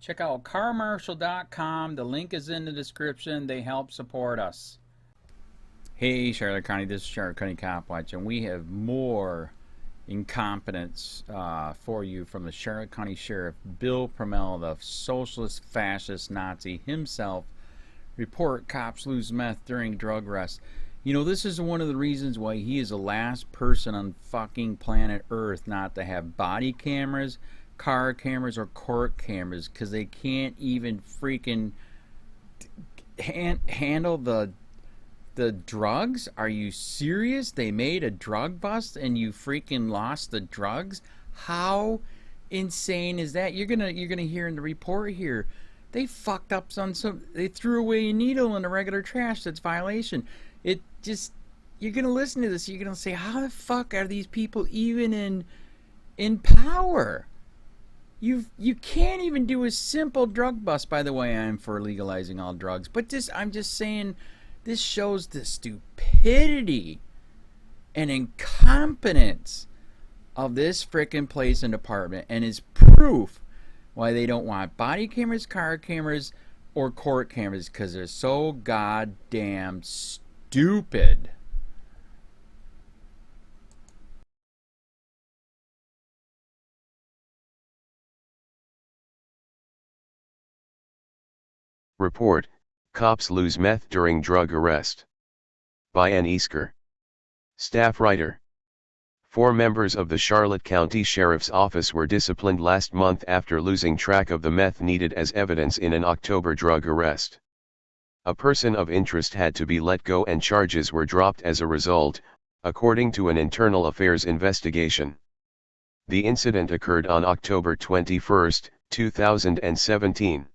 Check out carmarshal.com. The link is in the description. They help support us. Hey, Charlotte County, this is Charlotte County COPWATCH, and we have more incompetence for you from the Charlotte County Sheriff Bill PRUMMELL, the socialist, fascist, Nazi himself. Report: cops lose meth during drug arrest. You know, this is one of the reasons why he is the last person on fucking planet Earth not to have body cameras, car cameras, or court cameras, because they can't even freaking handle the drugs. Are you serious? They made a drug bust and you freaking lost the drugs? How insane is that? You're gonna hear in the report here, they fucked up they threw away a needle in the regular trash. That's violation. It just, you're gonna listen to this, you're gonna say, how the fuck are these people even in power? You can't even do a simple drug bust. By the way, I'm for legalizing all drugs, but I'm just saying, this shows the stupidity and incompetence of this frickin' place and department, and is proof why they don't want body cameras, car cameras, or court cameras, because they're so goddamn stupid. Report: cops lose meth during drug arrest. By Ann Easker. Staff writer. 4 members of the Charlotte County Sheriff's Office were disciplined last month after losing track of the meth needed as evidence in an October drug arrest. A person of interest had to be let go and charges were dropped as a result, according to an internal affairs investigation. The incident occurred on October 21, 2017.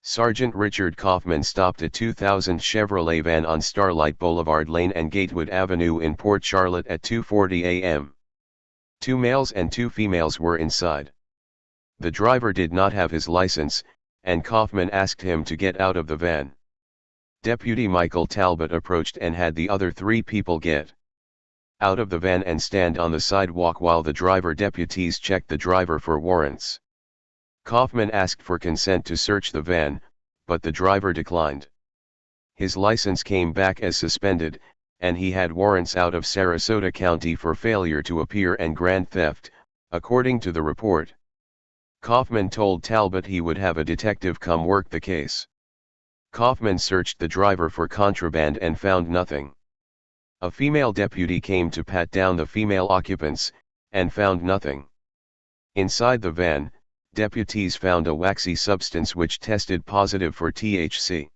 Sergeant Richard Kaufman stopped a 2000 Chevrolet van on Starlight Boulevard Lane and Gatewood Avenue in Port Charlotte at 2:40 a.m. 2 males and 2 females were inside. The driver did not have his license, and Kaufman asked him to get out of the van. Deputy Michael Talbot approached and had the other 3 people get out of the van and stand on the sidewalk while the driver deputies checked the driver for warrants. Kaufman asked for consent to search the van, but the driver declined. His license came back as suspended, and he had warrants out of Sarasota County for failure to appear and grand theft, according to the report. Kaufman told Talbot he would have a detective come work the case. Kaufman searched the driver for contraband and found nothing. A female deputy came to pat down the female occupants, and found nothing. Inside the van, deputies found a waxy substance which tested positive for THC.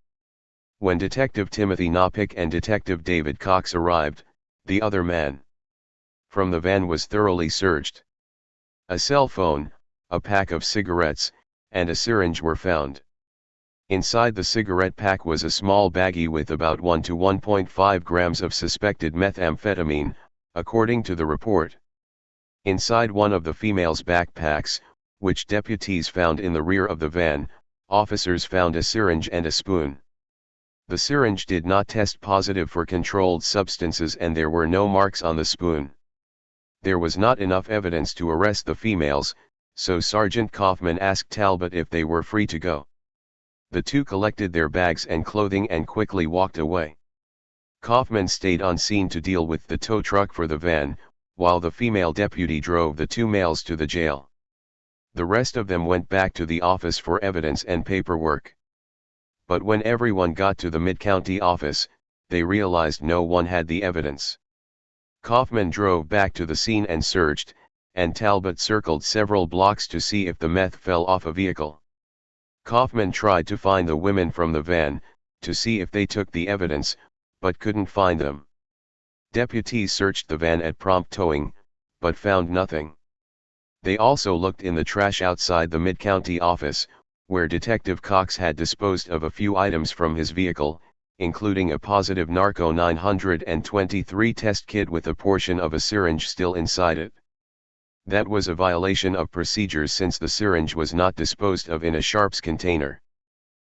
When Detective Timothy Knopick and Detective David Cox arrived, the other man from the van was thoroughly searched. A cell phone, a pack of cigarettes, and a syringe were found. Inside the cigarette pack was a small baggie with about 1 to 1.5 grams of suspected methamphetamine, according to the report. Inside one of the female's backpacks, which deputies found in the rear of the van, officers found a syringe and a spoon. The syringe did not test positive for controlled substances and there were no marks on the spoon. There was not enough evidence to arrest the females, so Sergeant Kaufman asked Talbot if they were free to go. The 2 collected their bags and clothing and quickly walked away. Kaufman stayed on scene to deal with the tow truck for the van, while the female deputy drove the 2 males to the jail. The rest of them went back to the office for evidence and paperwork. But when everyone got to the Mid-County office, they realized no one had the evidence. Kaufman drove back to the scene and searched, and Talbot circled several blocks to see if the meth fell off a vehicle. Kaufman tried to find the women from the van, to see if they took the evidence, but couldn't find them. Deputies searched the van at prompt towing, but found nothing. They also looked in the trash outside the Mid-County office, where Detective Cox had disposed of a few items from his vehicle, including a positive Narco 923 test kit with a portion of a syringe still inside it. That was a violation of procedures since the syringe was not disposed of in a sharps container.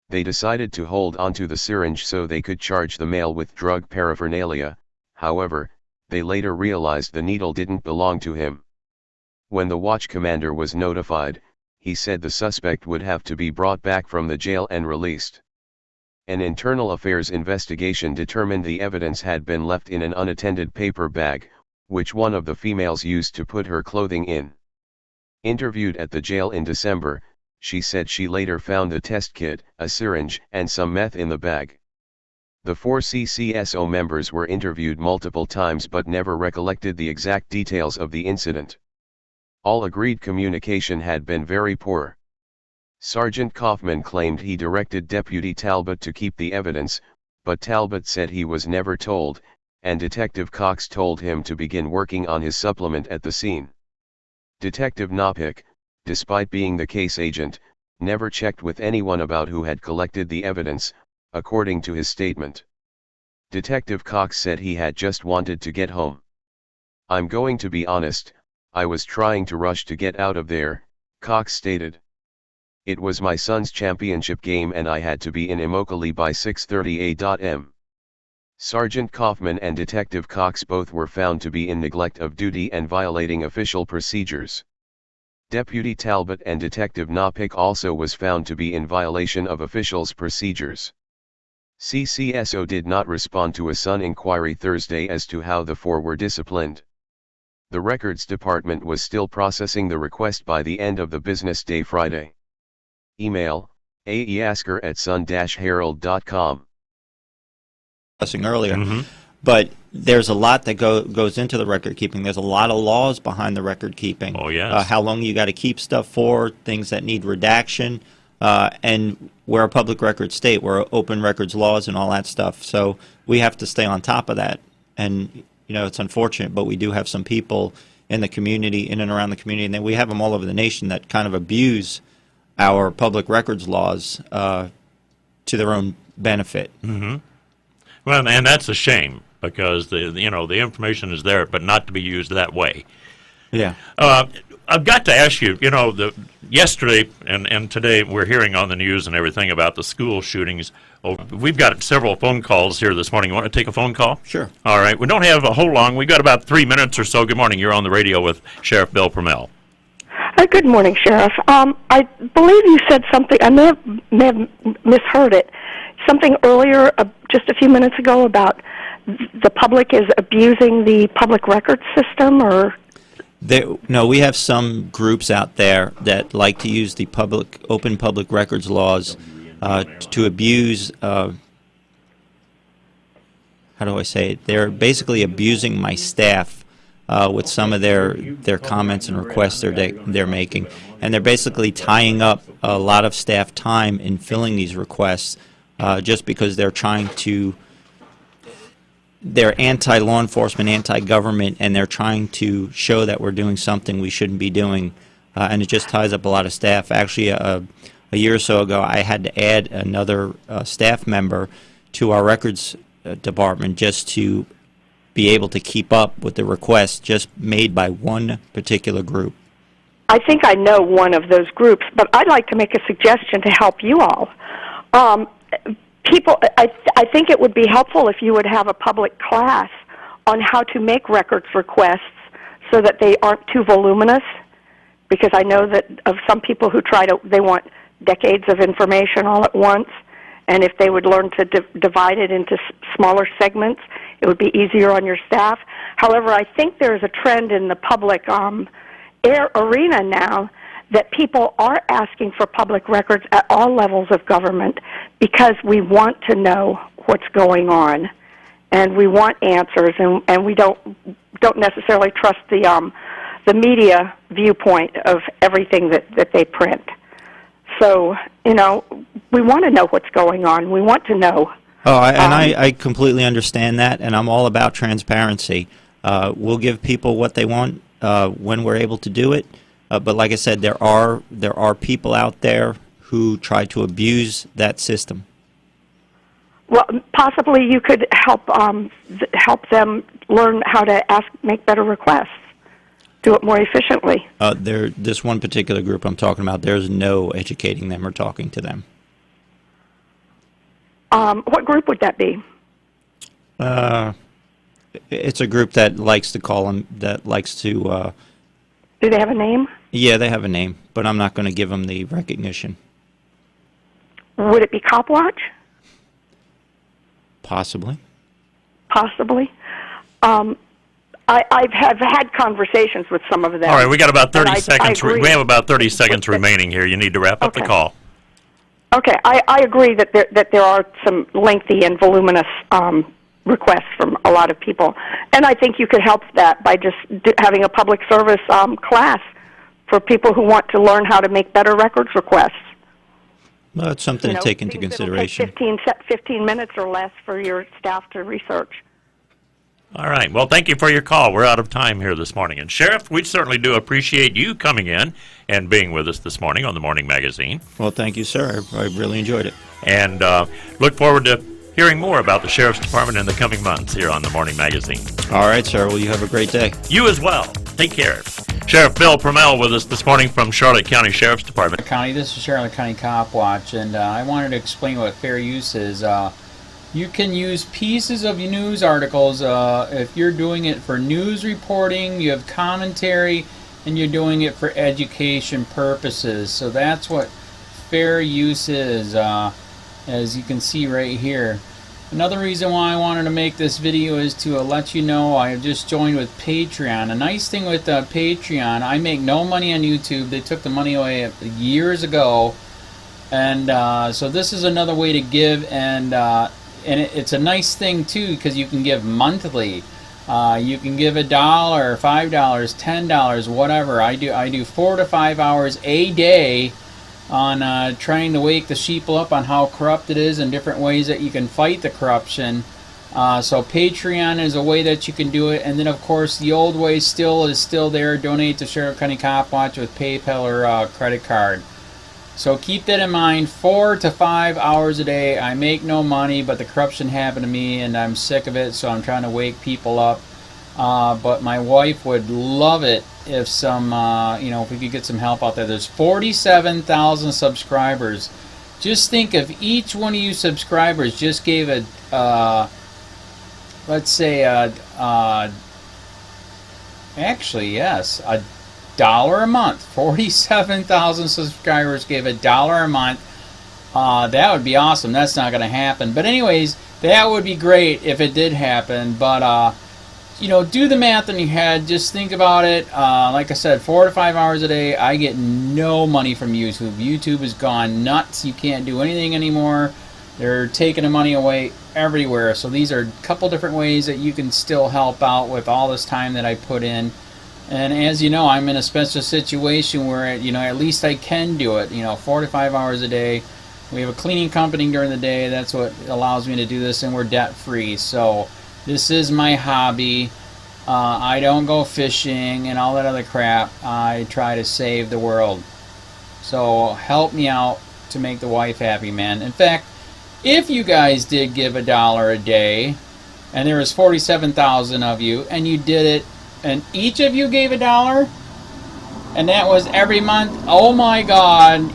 They decided to hold onto the syringe so they could charge the male with drug paraphernalia, however, they later realized the needle didn't belong to him. When the watch commander was notified, he said the suspect would have to be brought back from the jail and released. An internal affairs investigation determined the evidence had been left in an unattended paper bag, which one of the females used to put her clothing in. Interviewed at the jail in December, she said she later found a test kit, a syringe, and some meth in the bag. The 4 CCSO members were interviewed multiple times but never recollected the exact details of the incident. All agreed communication had been very poor. Sergeant Kaufman claimed he directed Deputy Talbot to keep the evidence, but Talbot said he was never told, and Detective Cox told him to begin working on his supplement at the scene. Detective Knopik, despite being the case agent, never checked with anyone about who had collected the evidence, according to his statement. Detective Cox said he had just wanted to get home. "I'm going to be honest, I was trying to rush to get out of there," Cox stated. "It was my son's championship game and I had to be in Immokalee by 6:30 a.m. Sergeant Kaufman and Detective Cox both were found to be in neglect of duty and violating official procedures. Deputy Talbot and Detective Knopik also was found to be in violation of officials' procedures. CCSO did not respond to a Sun inquiry Thursday as to how the 4 were disciplined. The Records Department was still processing the request by the end of the business day Friday. Email, aeasker@sun-herald.com. Earlier, but there's a lot that goes into the record keeping. There's a lot of laws behind the record keeping. Oh, yes. How long you got to keep stuff for, things that need redaction, and we're a public record state. We're open records laws and all that stuff. So we have to stay on top of that. And it's unfortunate, but we do have some people in the community, in and around the community, and then we have them all over the nation that kind of abuse our public records laws to their own benefit. Well, and that's a shame because the information is there, but not to be used that way. Yeah. I've got to ask you. Yesterday and today we're hearing on the news and everything about the school shootings. We've got several phone calls here this morning. You want to take a phone call? Sure. All right. We don't have a whole long. We've got about 3 minutes or so. Good morning. You're on the radio with Sheriff Bill PRUMMELL. Good morning, Sheriff. I believe you said something. I may have misheard it. Something earlier, just a few minutes ago, about the public is abusing the public record system, or? No, we have some groups out there that like to use the open public records laws to abuse. How do I say it? They're basically abusing my staff with some of their comments and requests they're making, and they're basically tying up a lot of staff time in filling these requests just because they're trying to. They're anti-law enforcement, anti-government, and they're trying to show that we're doing something we shouldn't be doing, and it just ties up a lot of staff. Actually, a year or so ago, I had to add another staff member to our records department just to be able to keep up with the requests just made by one particular group. I think I know one of those groups, but I'd like to make a suggestion to help you all. I think it would be helpful if you would have a public class on how to make records requests so that they aren't too voluminous, because I know that of some people who they want decades of information all at once, and if they would learn to divide it into smaller segments, it would be easier on your staff. However, I think there's a trend in the public arena now that people are asking for public records at all levels of government because we want to know what's going on, and we want answers, and we don't necessarily trust the media viewpoint of everything that they print. So, we want to know what's going on. We want to know. I completely understand that, and I'm all about transparency. We'll give people what they want when we're able to do it. But like I said, there are people out there who try to abuse that system. Well, possibly you could help them learn how to make better requests, do it more efficiently. This one particular group I'm talking about, there's no educating them or talking to them. What group would that be? It's a group that likes to call them, that likes to... Do they have a name? Yeah, they have a name, but I'm not going to give them the recognition. Would it be COPWATCH? Possibly. Possibly. I have had conversations with some of them. All right, we got about 30 I seconds. agree. We have about 30 seconds remaining here. You need to wrap up the Okay. call. Okay, I agree that there are some lengthy and voluminous requests from a lot of people, and I think you could help that by just having a public service class for people who want to learn how to make better records requests. Well, it's something to take into things that'll consideration. take 15 minutes or less for your staff to research. All right. Well, thank you for your call. We're out of time here this morning. And, Sheriff, we certainly do appreciate you coming in and being with us this morning on the Morning Magazine. Well, thank you, sir. I really enjoyed it. And look forward to hearing more about the Sheriff's Department in the coming months here on the Morning Magazine. All right, sir. Well, you have a great day. You as well. Take care. Sheriff Bill PRUMMELL with us this morning from Charlotte County Sheriff's Department. County, this is Charlotte County COPWATCH, and I wanted to explain what fair use is. You can use pieces of news articles if you're doing it for news reporting, you have commentary, and you're doing it for education purposes. So that's what fair use is, as you can see right here. Another reason why I wanted to make this video is to let you know I have just joined with Patreon. A nice thing with Patreon, I make no money on YouTube. They took the money away years ago, and so this is another way to give, and it's a nice thing too because you can give monthly. You can give $1, $5, $10, whatever. I do 4 to 5 hours a day on trying to wake the sheep up on how corrupt it is and different ways that you can fight the corruption. So Patreon is a way that you can do it, and then of course the old way is still there. Donate to Sheriff County COPWATCH with PayPal or credit card. So keep that in mind. 4 to 5 hours a day. I make no money, but the corruption happened to me, and I'm sick of it. So I'm trying to wake people up. But my wife would love it if some, if we could get some help out there. There's 47,000 subscribers. Just think if each one of you subscribers just gave a, let's say, actually, yes, $1 a month. 47,000 subscribers gave $1 a month. That would be awesome. That's not going to happen. But anyways, that would be great if it did happen. But do the math in your head. Just think about it. Like I said, 4 to 5 hours a day. I get no money from YouTube. YouTube has gone nuts. You can't do anything anymore. They're taking the money away everywhere. So these are a couple different ways that you can still help out with all this time that I put in. And as you know, I'm in a special situation where, at least I can do it, 4 to 5 hours a day. We have a cleaning company during the day. That's what allows me to do this, and we're debt-free. So this is my hobby. I don't go fishing and all that other crap. I try to save the world. So help me out to make the wife happy, man. In fact, if you guys did give $1 a day, and there was 47,000 of you, and you did it, and each of you gave $1, and that was every month, oh my God,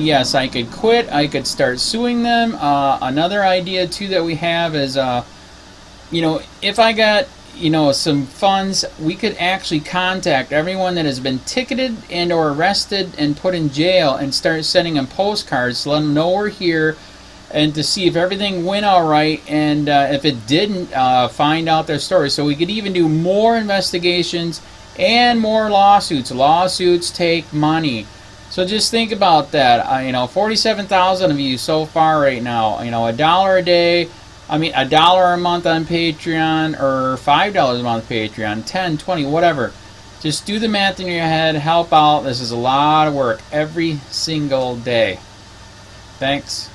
yes, I could quit. I could start suing them. Another idea too that we have is, if I got, some funds, we could actually contact everyone that has been ticketed and or arrested and put in jail and start sending them postcards to let them know we're here, and to see if everything went all right, and if it didn't, find out their story. So we could even do more investigations and more lawsuits. Lawsuits take money. So just think about that. 47,000 of you so far right now. $1 a day. $1 a month on Patreon, or $5 a month Patreon, 10, 20, whatever. Just do the math in your head. Help out. This is a lot of work every single day. Thanks.